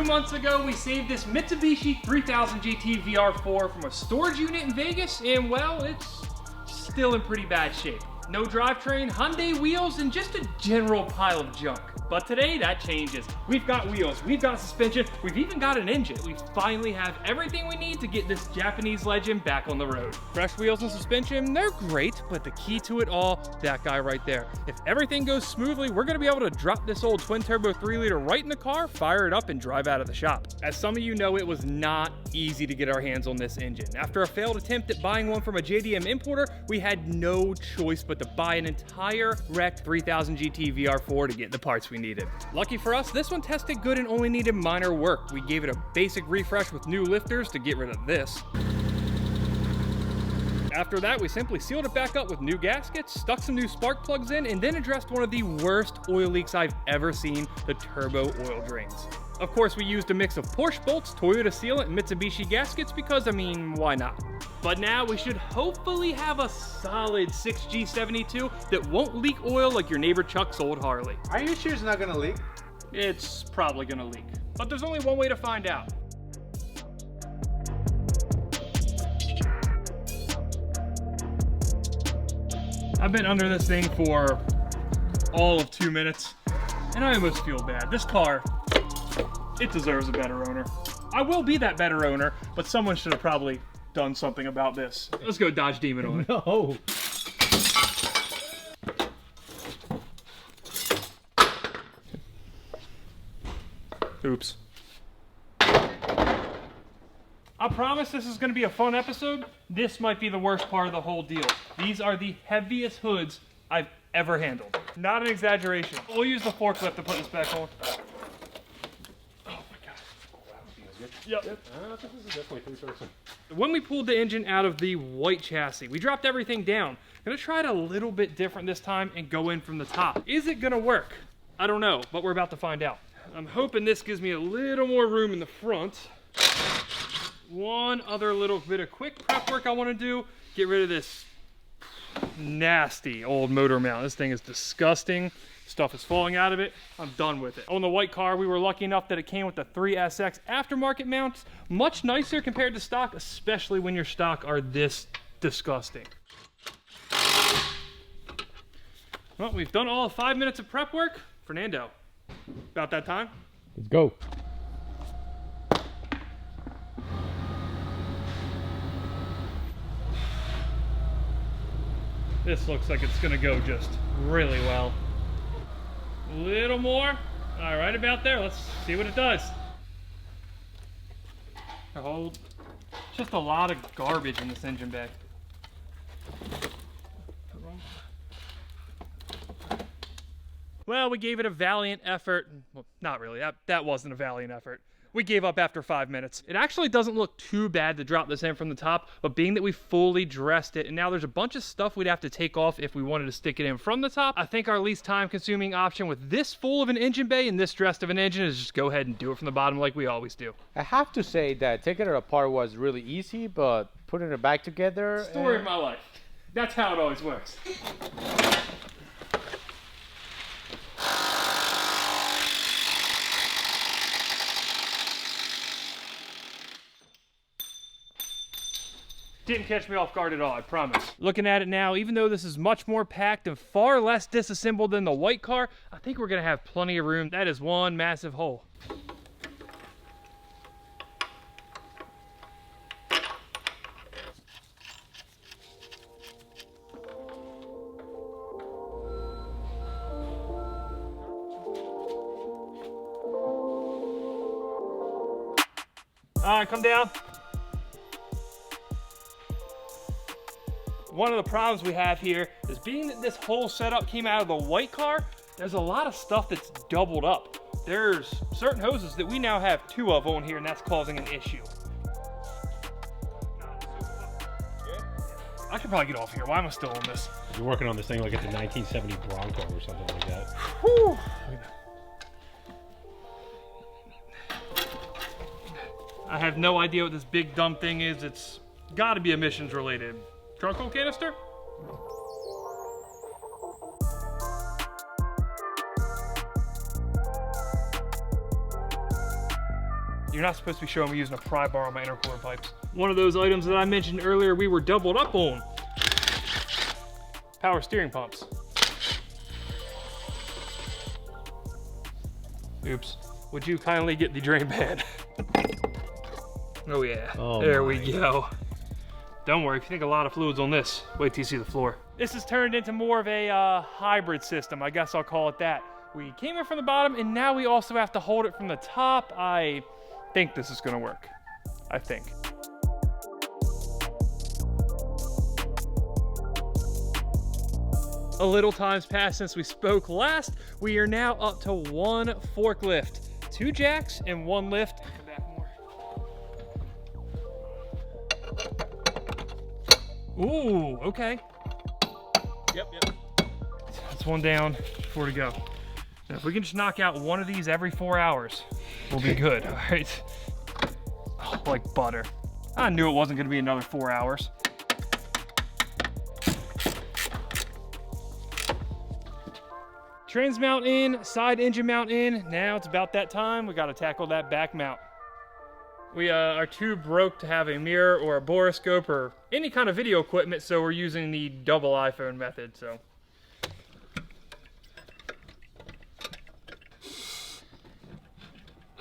months ago, we saved this Mitsubishi 3000 GT VR4 from a storage unit in Vegas, and well, it's still in pretty bad shape. No drivetrain, Hyundai wheels, and just a general pile of junk. But today, that changes. We've got wheels, we've got suspension, we've even got an engine. We finally have everything we need to get this Japanese legend back on the road. Fresh wheels and suspension, they're great, but the key to it all, that guy right there. If everything goes smoothly, we're gonna be able to drop this old twin-turbo 3-liter right in the car, fire it up, and drive out of the shop. As some of you know, it was not easy to get our hands on this engine. After a failed attempt at buying one from a JDM importer, we had no choice but to buy an entire wrecked 3000 GT VR4 to get the parts we needed. Lucky for us, this one tested good and only needed minor work. We gave it a basic refresh with new lifters to get rid of this. After that, we simply sealed it back up with new gaskets, stuck some new spark plugs in, and then addressed one of the worst oil leaks I've ever seen, the turbo oil drains. Of course, we used a mix of Porsche bolts, Toyota sealant, and Mitsubishi gaskets because, I mean, why not? But now we should hopefully have a solid 6G72 that won't leak oil like your neighbor Chuck's old Harley. Are you sure it's not gonna leak? It's probably gonna leak, but there's only one way to find out. I've been under this thing for all of 2 minutes, and I almost feel bad. This car, it deserves a better owner. I will be that better owner, but someone should have probably done something about this. Let's go Dodge Demon on it. No. Oops. I promise this is going to be a fun episode. This might be the worst part of the whole deal. These are the heaviest hoods I've ever handled. Not an exaggeration. We'll use the forklift to put this back on. Oh my God. Yep. This is definitely three-person. When we pulled the engine out of the white chassis, we dropped everything down. Gonna try it a little bit different this time and go in from the top. Is it gonna work? I don't know, but we're about to find out. I'm hoping this gives me a little more room in the front. One other little bit of quick prep work I want to do. Get rid of this nasty old motor mount. This thing is disgusting. Stuff is falling out of it. I'm done with it. On the white car, we were lucky enough that it came with the 3SX aftermarket mounts. Much nicer compared to stock, especially when your stock are this disgusting. Well, we've done all 5 minutes of prep work. Fernando, about that time? Let's go. This looks like it's gonna go just really well. A little more. All right, about there. Let's see what it does. Hold. Just a lot of garbage in this engine bay. Well, we gave it a valiant effort. Well, not really. That wasn't a valiant effort. We gave up after 5 minutes. It actually doesn't look too bad to drop this in from the top, but being that we fully dressed it, and now there's a bunch of stuff we'd have to take off if we wanted to stick it in from the top, I think our least time-consuming option with this full of an engine bay and this dressed of an engine is just go ahead and do it from the bottom like we always do. I have to say that taking it apart was really easy, but putting it back together... Story of my life. That's how it always works. Didn't catch me off guard at all, I promise. Looking at it now, even though this is much more packed and far less disassembled than the white car, I think we're gonna have plenty of room. That is one massive hole. All right, come down. One of the problems we have here is being that this whole setup came out of the white car, there's a lot of stuff that's doubled up. There's certain hoses that we now have 2 of on here, and that's causing an issue. I could probably get off here. Why am I still on this? You're working on this thing like it's a 1970 Bronco or something like that. Whew. I have no idea what this big dumb thing is. It's got to be emissions related. Charcoal canister? You're not supposed to be showing me using a pry bar on my intercooler pipes. One of those items that I mentioned earlier we were doubled up on. Power steering pumps. Oops. Would you kindly get the drain pad? Oh yeah, Oh there my. we go. Don't worry, if you think a lot of fluids on this, wait till you see the floor. This has turned into more of a hybrid system, I guess I'll call it that. We came in from the bottom and now we also have to hold it from the top. I think this is gonna work, I think. A little time's passed since we spoke last. We are now up to 1 forklift, 2 jacks and 1 lift. Come back more. Ooh, okay. Yep. That's 1 down, 4 to go. Now, if we can just knock out 1 of these every 4 hours, we'll be good, all right? Oh, like butter. I knew it wasn't gonna be another 4 hours. Trans mount in, side engine mount in. Now it's about that time. We gotta tackle that back mount. We are too broke to have a mirror or a borescope or any kind of video equipment, so we're using the double iPhone method, so.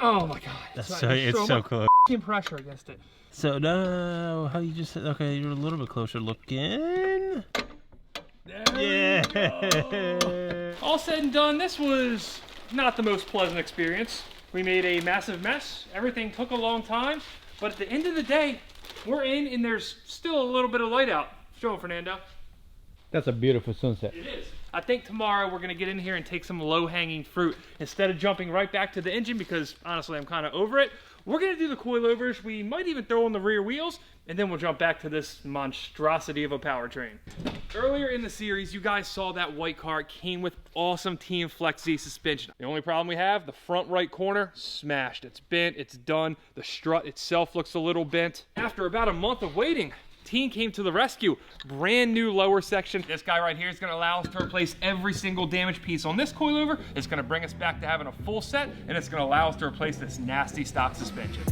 Oh my God. That's It's so, not- it's there's so much close. f***ing pressure against it. So no, how you just said? Okay, you're a little bit closer looking. Yeah. All said and done, this was not the most pleasant experience. We made a massive mess. Everything took a long time, but at the end of the day, we're in and there's still a little bit of light out. Show it, Fernando. That's a beautiful sunset. It is. I think tomorrow we're gonna get in here and take some low-hanging fruit. Instead of jumping right back to the engine, because honestly I'm kind of over it, we're gonna do the coilovers. We might even throw in the rear wheels, and then we'll jump back to this monstrosity of a powertrain. Earlier in the series, you guys saw that white car. It came with awesome Team Flex Z suspension. The only problem we have, the front right corner, smashed. It's bent, it's done. The strut itself looks a little bent. After about a month of waiting, Team came to the rescue. Brand new lower section. This guy right here is gonna allow us to replace every single damaged piece on this coilover. It's gonna bring us back to having a full set, and it's gonna allow us to replace this nasty stock suspension.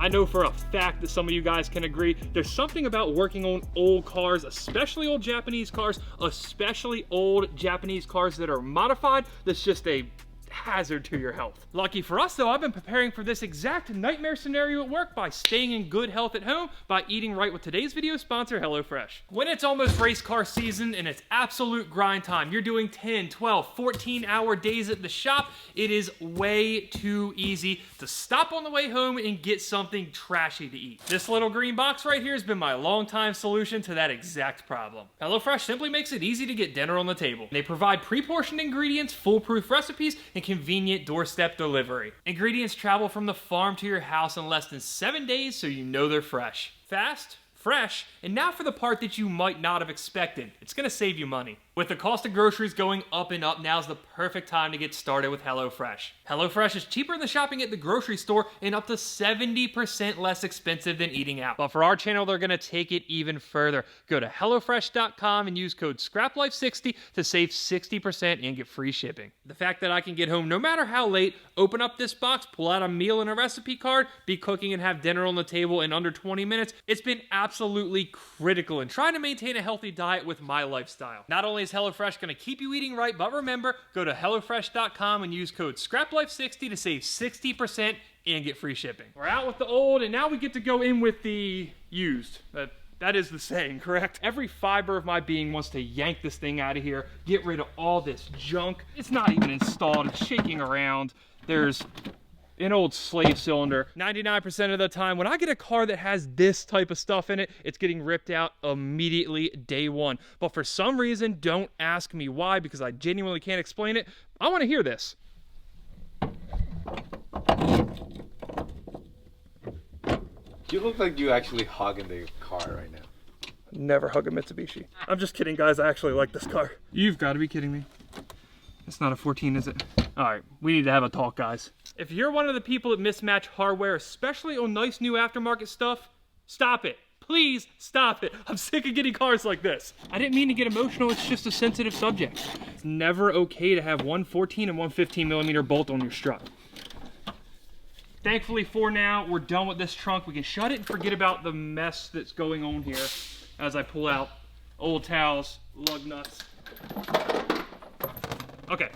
I know for a fact that some of you guys can agree, there's something about working on old cars, especially old Japanese cars, especially old Japanese cars that are modified, that's just a hazard to your health. Lucky for us though, I've been preparing for this exact nightmare scenario at work by staying in good health at home by eating right with today's video sponsor, HelloFresh. When it's almost race car season and it's absolute grind time, you're doing 10, 12, 14-hour days at the shop, it is way too easy to stop on the way home and get something trashy to eat. This little green box right here has been my long-time solution to that exact problem. HelloFresh simply makes it easy to get dinner on the table. They provide pre-portioned ingredients, foolproof recipes, and convenient doorstep delivery. Ingredients travel from the farm to your house in less than 7 days, so you know they're fresh. Fast, fresh, and now for the part that you might not have expected. It's gonna save you money. With the cost of groceries going up and up, now's the perfect time to get started with HelloFresh. HelloFresh is cheaper than shopping at the grocery store and up to 70% less expensive than eating out. But for our channel, they're gonna take it even further. Go to HelloFresh.com and use code SCRAPLIFE60 to save 60% and get free shipping. The fact that I can get home no matter how late, open up this box, pull out a meal and a recipe card, be cooking and have dinner on the table in under 20 minutes, it's been absolutely critical in trying to maintain a healthy diet with my lifestyle. Not only is HelloFresh going to keep you eating right, but remember, go to HelloFresh.com and use code SCRAPLIFE60 to save 60% and get free shipping. We're out with the old, and now we get to go in with the used. That is the saying, correct? Every fiber of my being wants to yank this thing out of here, get rid of all this junk. It's not even installed, it's shaking around. There's an old slave cylinder. 99% of the time, when I get a car that has this type of stuff in it, it's getting ripped out immediately day one. But for some reason, don't ask me why, because I genuinely can't explain it. I want to hear this. You look like you actually hogging the car right now. Never hug a Mitsubishi. I'm just kidding, guys. I actually like this car. You've got to be kidding me. It's not a 14, is it? All right, we need to have a talk, guys. If you're one of the people that mismatch hardware, especially on nice new aftermarket stuff, stop it. Please stop it. I'm sick of getting cars like this. I didn't mean to get emotional. It's just a sensitive subject. It's never okay to have one 14 and one 15 millimeter bolt on your strut. Thankfully for now, we're done with this trunk. We can shut it and forget about the mess that's going on here as I pull out old towels, lug nuts. Okay.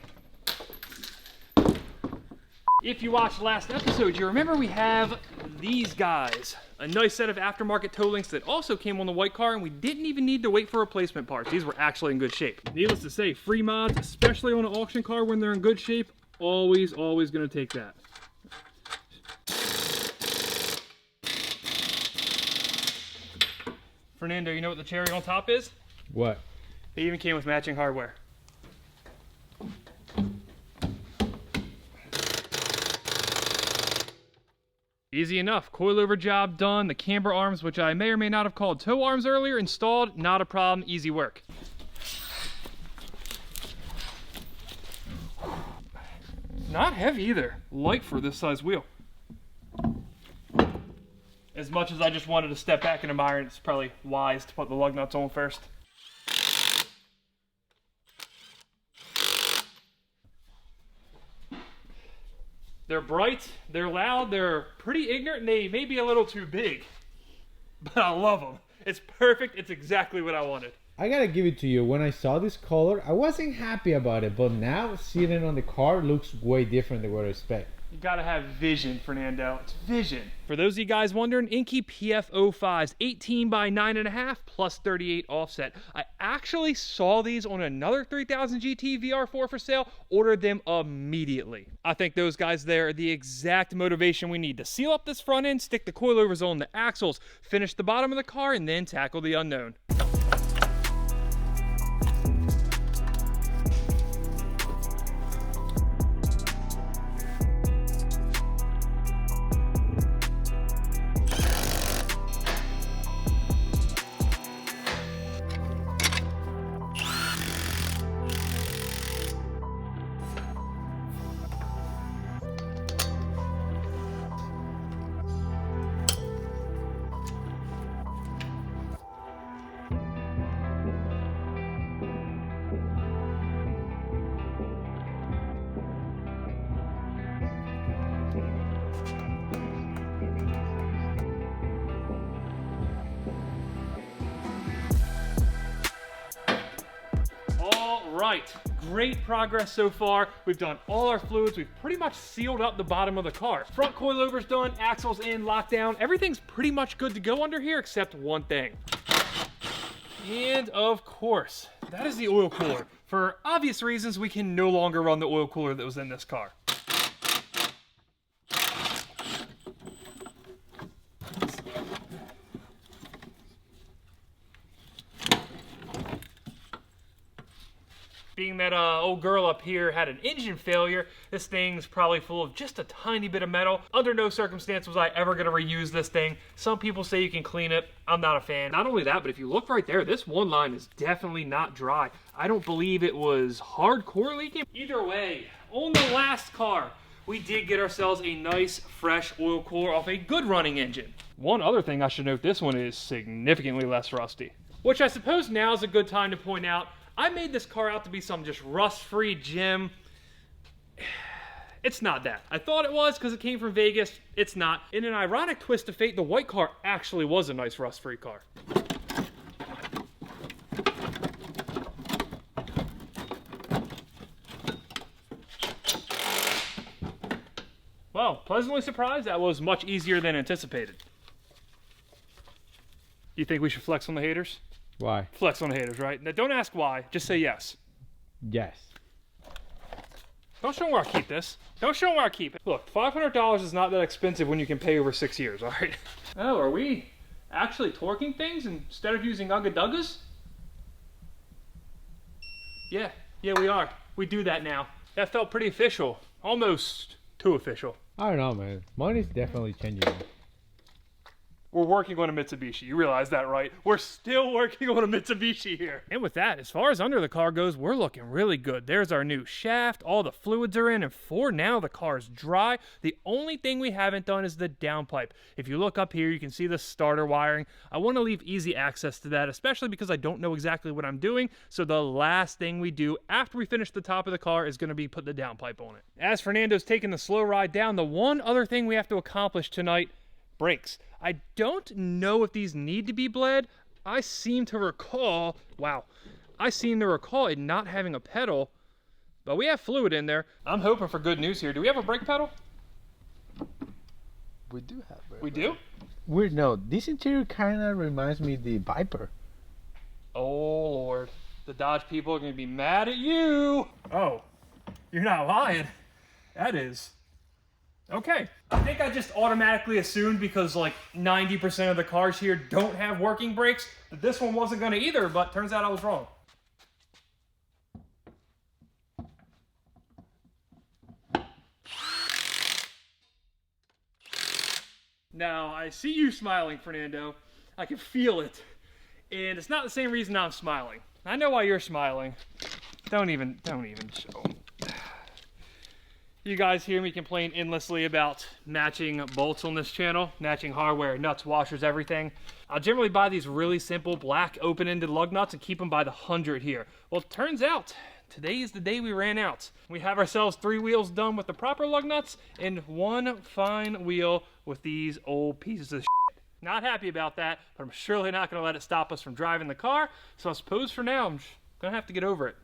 If you watched last episode, you remember we have these guys. A nice set of aftermarket toe links that also came on the white car, and we didn't even need to wait for replacement parts. These were actually in good shape. Needless to say, free mods, especially on an auction car when they're in good shape, always gonna take that. Fernando, you know what the cherry on top is? What? It even came with matching hardware. Easy enough. Coilover job done. The camber arms, which I may or may not have called toe arms earlier, installed. Not a problem. Easy work. Not heavy either. Light for this size wheel. As much as I just wanted to step back and admire it, it's probably wise to put the lug nuts on first. They're bright, they're loud, they're pretty ignorant, and they may be a little too big. But I love them. It's perfect, it's exactly what I wanted. I gotta give it to you. When I saw this color, I wasn't happy about it, but now seeing it on the car looks way different than what I expect. You gotta have vision, Fernando. It's vision. For those of you guys wondering, Inky PF05s, 18 by 9.5 plus 38 offset. I actually saw these on another 3000 GT VR4 for sale, ordered them immediately. I think those guys there are the exact motivation we need to seal up this front end, stick the coilovers on the axles, finish the bottom of the car, and then tackle the unknown. Right, great progress so far. We've done all our fluids. We've pretty much sealed up the bottom of the car. Front coilover's done, axles in, lockdown. Everything's pretty much good to go under here except one thing. And of course, that is the oil cooler. For obvious reasons, we can no longer run the oil cooler that was in this car. Being that old girl up here had an engine failure, this thing's probably full of just a tiny bit of metal. Under no circumstance was I ever going to reuse this thing. Some people say you can clean it. I'm not a fan. Not only that, but if you look right there, this one line is definitely not dry. I don't believe it was hardcore leaking. Either way, on the last car, we did get ourselves a nice, fresh oil cooler off a good running engine. One other thing I should note, this one is significantly less rusty. Which I suppose now is a good time to point out, I made this car out to be some just rust-free gem. It's not that. I thought it was because it came from Vegas. It's not. In an ironic twist of fate, the white car actually was a nice rust-free car. Well, pleasantly surprised. That was much easier than anticipated. You think we should flex on the haters? Why? Flex on the haters, right? Now, don't ask why. Just say yes. Yes. Don't show them where I keep this. Don't show them where I keep it. Look, $500 is not that expensive when you can pay over 6 years, all right? Oh, are we actually torquing things instead of using Ugga Duggas? Yeah, we are. We do that now. That felt pretty official. Almost too official. I don't know, man. Money's definitely changing. We're working on a Mitsubishi. You realize that, right? We're still working on a Mitsubishi here. And with that, as far as under the car goes, we're looking really good. There's our new shaft. All the fluids are in. And for now, the car's dry. The only thing we haven't done is the downpipe. If you look up here, you can see the starter wiring. I want to leave easy access to that, especially because I don't know exactly what I'm doing. So the last thing we do after we finish the top of the car is going to be put the downpipe on it. As Fernando's taking the slow ride down, the one other thing we have to accomplish tonight, brakes. I don't know if these need to be bled. I seem to recall it not having a pedal, but we have fluid in there. I'm hoping for good news here. Do we have a brake pedal? We do have brake. We do? Weird. No, this interior kind of reminds me of the Viper. Oh, Lord. The Dodge people are going to be mad at you. Oh, you're not lying. That is. Okay. I think I just automatically assumed because like 90% of the cars here don't have working brakes that this one wasn't going to either, but turns out I was wrong. Now, I see you smiling, Fernando. I can feel it. And it's not the same reason I'm smiling. I know why you're smiling. Don't even show. You guys hear me complain endlessly about matching bolts on this channel, matching hardware, nuts, washers, everything. I'll generally buy these really simple black open-ended lug nuts and keep them by the 100 here. Well, it turns out today is the day we ran out. We have ourselves 3 wheels done with the proper lug nuts and 1 fine wheel with these old pieces of shit. Not happy about that, but I'm surely not going to let it stop us from driving the car. So I suppose for now I'm going to have to get over it.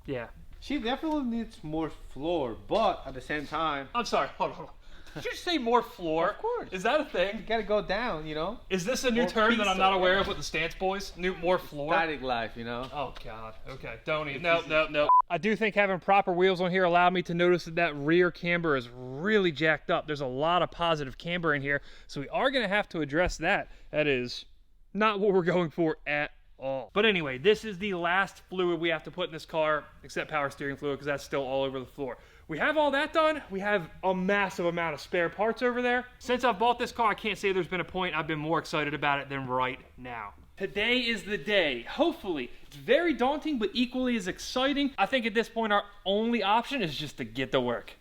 Yeah. She definitely needs more floor, but at the same time, I'm sorry, hold on. Did you say more floor? Of course. Is that a thing? you gotta go down, you know? Is this a new More term that I'm not pizza, aware yeah. of with the Stance Boys? More floor? Static life, you know? Oh, God. Okay, don't even. No. I do think having proper wheels on here allowed me to notice that rear camber is really jacked up. There's a lot of positive camber in here, so we are going to have to address that. That is not what we're going for at all. But anyway, this is the last fluid we have to put in this car, except power steering fluid, because that's still all over the floor. We have all that done. We have a massive amount of spare parts over there. Since I've bought this car, I can't say there's been a point I've been more excited about it than right now. Today is the day. Hopefully. It's very daunting, but equally as exciting. I think at this point, our only option is just to get to work.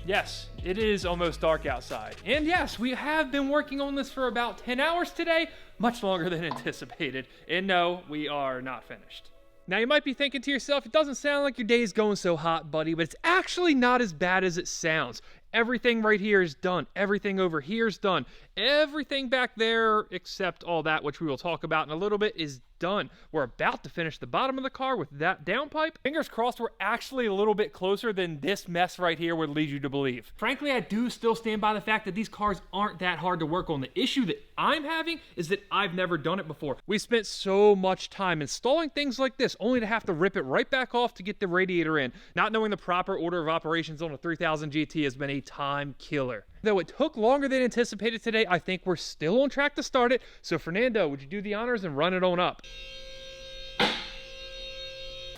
Yes, it is almost dark outside. And yes, we have been working on this for about 10 hours today, much longer than anticipated. And no, we are not finished. Now you might be thinking to yourself, it doesn't sound like your day's going so hot, buddy, but it's actually not as bad as it sounds. Everything right here is done. Everything over here is done. Everything back there, except all that, which we will talk about in a little bit, is done. We're about to finish the bottom of the car with that downpipe. Fingers crossed we're actually a little bit closer than this mess right here would lead you to believe. Frankly, I do still stand by the fact that these cars aren't that hard to work on. The issue that I'm having is that I've never done it before. We spent so much time installing things like this, only to have to rip it right back off to get the radiator in. Not knowing the proper order of operations on a 3000 GT has been a time killer. Though it took longer than anticipated today, I think we're still on track to start it. So Fernando, would you do the honors and run it on up?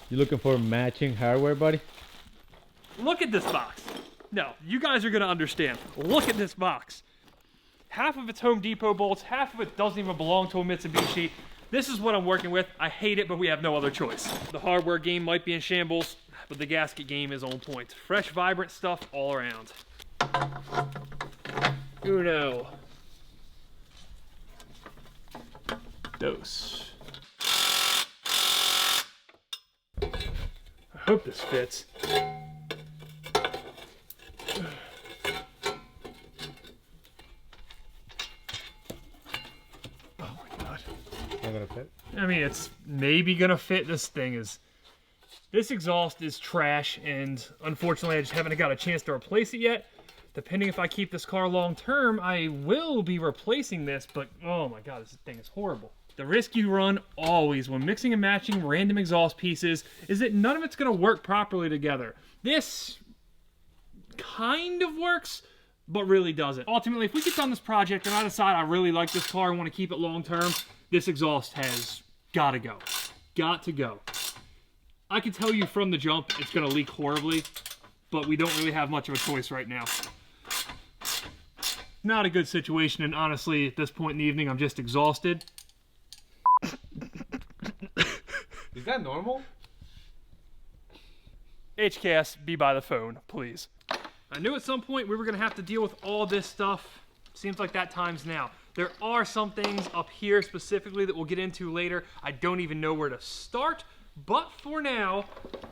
You looking for matching hardware, buddy? Look at this box. No, you guys are gonna understand. Look at this box. Half of it's Home Depot bolts, half of it doesn't even belong to a Mitsubishi. This is what I'm working with. I hate it, but we have no other choice. The hardware game might be in shambles, but the gasket game is on point. Fresh, vibrant stuff all around. Uno. Dos. hope this fits. Oh my god. Not gonna fit. I mean, it's maybe gonna fit. This exhaust is trash, and unfortunately I just haven't got a chance to replace it yet. Depending if I keep this car long term, I will be replacing this, but oh my god, this thing is horrible. The risk you run always when mixing and matching random exhaust pieces is that none of it's gonna work properly together. This kind of works, but really doesn't. Ultimately, if we get done this project and I decide I really like this car and want to keep it long term, this exhaust has gotta go. Got to go. I can tell you from the jump it's gonna leak horribly, but we don't really have much of a choice right now. Not a good situation, and honestly, at this point in the evening, I'm just exhausted. Is that normal? HKS, be by the phone, please. I knew at some point we were gonna have to deal with all this stuff. Seems like that time's now. There are some things up here specifically that we'll get into later. I don't even know where to start, but for now,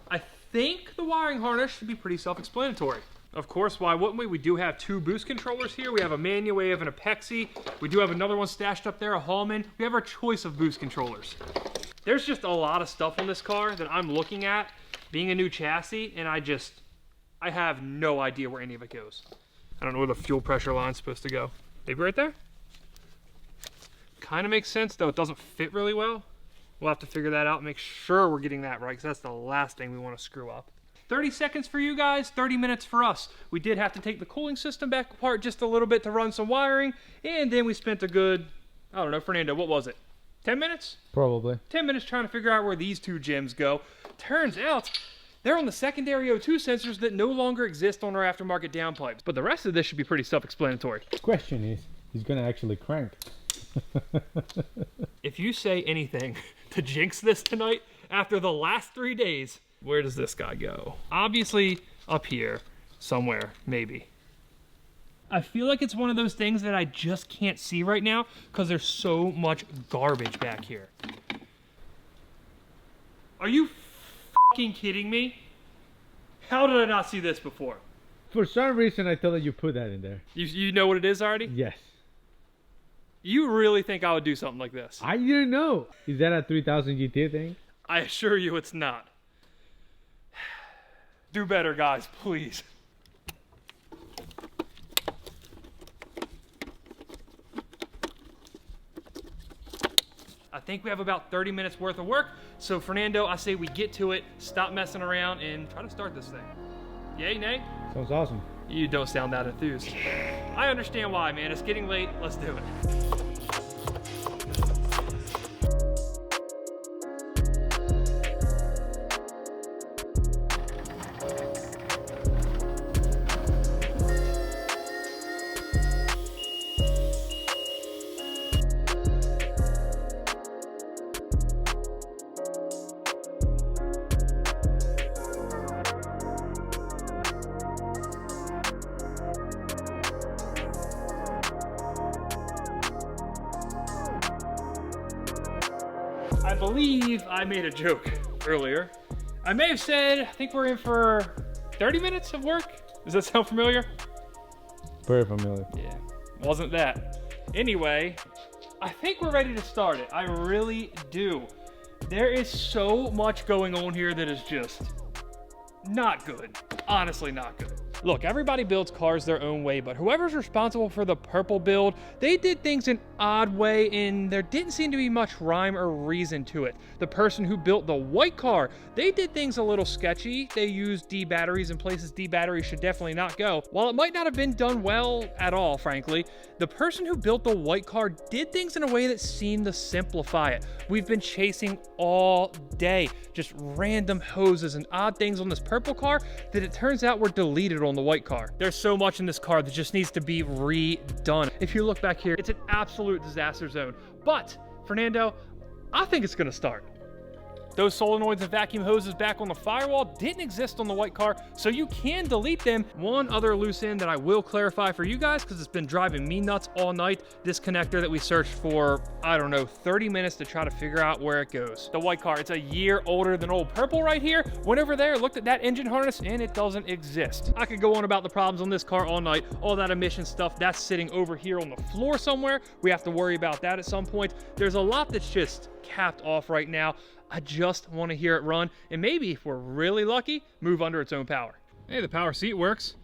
I think the wiring harness should be pretty self-explanatory. Of course, why wouldn't we? We do have two boost controllers here. We have a Manuwave and a Pexi. We do have another one stashed up there, a Hallman. We have our choice of boost controllers. There's just a lot of stuff on this car that I'm looking at, being a new chassis, and I have no idea where any of it goes. I don't know where the fuel pressure line's supposed to go. Maybe right there? Kind of makes sense, though it doesn't fit really well. We'll have to figure that out and make sure we're getting that right, because that's the last thing we want to screw up. 30 seconds for you guys, 30 minutes for us. We did have to take the cooling system back apart just a little bit to run some wiring, and then we spent a good, I don't know, Fernando, what was it? 10 minutes? Probably. 10 minutes trying to figure out where these two gems go. Turns out they're on the secondary O2 sensors that no longer exist on our aftermarket downpipes. But the rest of this should be pretty self-explanatory. Question is, he's gonna actually crank. If you say anything to jinx this tonight, after the last 3 days, where does this guy go? Obviously up here somewhere, maybe. I feel like it's one of those things that I just can't see right now because there's so much garbage back here. Are you fucking kidding me? How did I not see this before? For some reason, I thought that you put that in there. You know what it is already? Yes. You really think I would do something like this? I didn't know. Is that a 3000 GT thing? I assure you it's not. Do better, guys, please. I think we have about 30 minutes worth of work. So Fernando, I say we get to it, stop messing around, and try to start this thing. Yay, nay? Sounds awesome. You don't sound that enthused. I understand why, man. It's getting late. Let's do it. I believe I made a joke earlier. I may have said, I think we're in for 30 minutes of work. Does that sound familiar? Very familiar. Yeah, wasn't that. Anyway, I think we're ready to start it. I really do. There is so much going on here that is just not good. Honestly, not good. Look, everybody builds cars their own way, but whoever's responsible for the purple build, they did things an odd way, and there didn't seem to be much rhyme or reason to it. The person who built the white car, they did things a little sketchy. They used D batteries in places D batteries should definitely not go. While it might not have been done well at all, frankly, the person who built the white car did things in a way that seemed to simplify it. We've been chasing all day, just random hoses and odd things on this purple car that it turns out were deleted on the white car. There's so much in this car that just needs to be redone. If you look back here, it's an absolute disaster zone. But, Fernando, I think it's gonna start. Those solenoids and vacuum hoses back on the firewall didn't exist on the white car, so you can delete them. One other loose end that I will clarify for you guys, because it's been driving me nuts all night, this connector that we searched for, I don't know, 30 minutes to try to figure out where it goes. The white car, it's a year older than old purple right here. Went over there, looked at that engine harness, and it doesn't exist. I could go on about the problems on this car all night. All that emission stuff, that's sitting over here on the floor somewhere. We have to worry about that at some point. There's a lot that's just capped off right now. I just want to hear it run, and maybe if we're really lucky, move under its own power. Hey, the power seat works.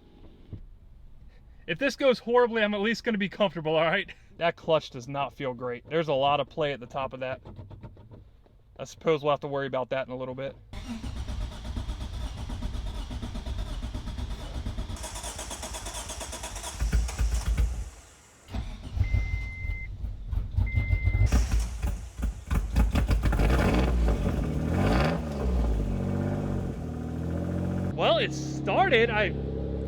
If this goes horribly, I'm at least going to be comfortable, all right? That clutch does not feel great. There's a lot of play at the top of that. I suppose we'll have to worry about that in a little bit. Well, it started. I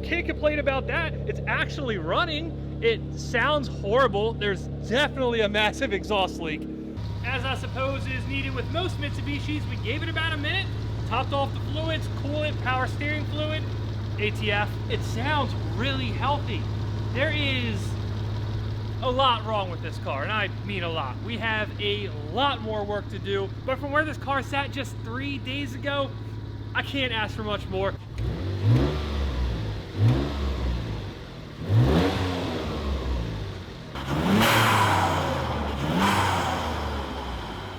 can't complain about that. It's actually running. It sounds horrible. There's definitely a massive exhaust leak. As I suppose is needed with most Mitsubishis, we gave it about a minute, topped off the fluids, coolant, power steering fluid, ATF. It sounds really healthy. There is a lot wrong with this car, and I mean a lot. We have a lot more work to do, but from where this car sat just 3 days ago, I can't ask for much more.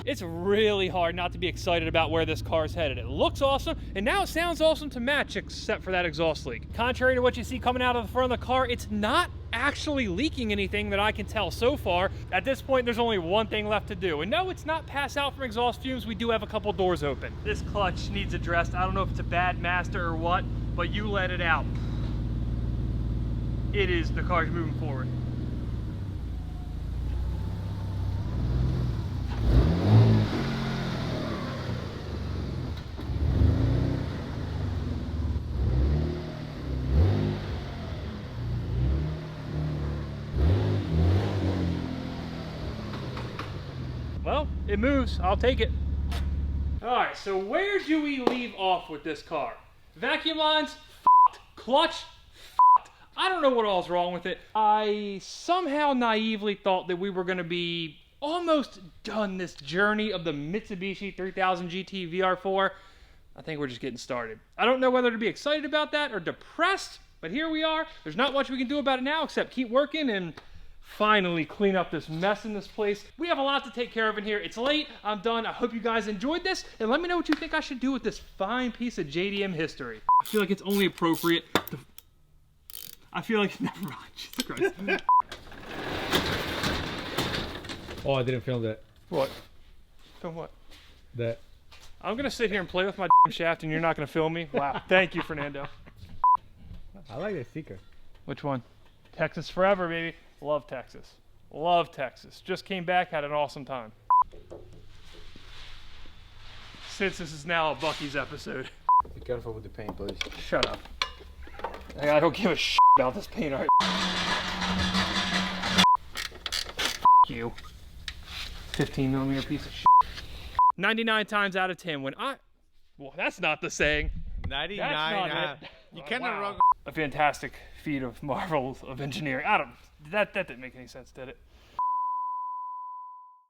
It's really hard not to be excited about where this car is headed. It looks awesome, and now it sounds awesome to match, except for that exhaust leak. Contrary to what you see coming out of the front of the car, it's not actually leaking anything that I can tell so far. At this point, there's only one thing left to do. And no, it's not pass out from exhaust fumes. We do have a couple doors open. This clutch needs addressed. I don't know if it's a bad master or what, but you let it out. It is, the car's moving forward. Well, it moves. I'll take it. All right, so where do we leave off with this car? Vacuum lines, f***ed. Clutch, f***ed. I don't know what all's wrong with it. I somehow naively thought that we were going to be almost done this journey of the Mitsubishi 3000 GT VR4. I think we're just getting started. I don't know whether to be excited about that or depressed, but here we are. There's not much we can do about it now except keep working and finally clean up this mess in this place. We have a lot to take care of in here. It's late. I'm done. I hope you guys enjoyed this, and let me know what you think I should do with this fine piece of JDM history. I feel like it's only appropriate to... I feel like... Never mind. Jesus Christ. Oh, I didn't film that. What? Film what? That. I'm going to sit here and play with my shaft, and you're not going to film me? Wow. Thank you, Fernando. I like the sticker. Which one? Texas forever, baby. Love Texas. Love Texas. Just came back, had an awesome time. Since this is now a Buc-ee's episode. Be careful with the paint, please. Shut up. I don't give a shit about this paint art. You. 15mm piece of shit. 99 times out of 10 when I... Well, that's not the saying. 99. That's not it. You cannot Wow. run. A fantastic feat of marvel of engineering. I don't... That didn't make any sense, did it?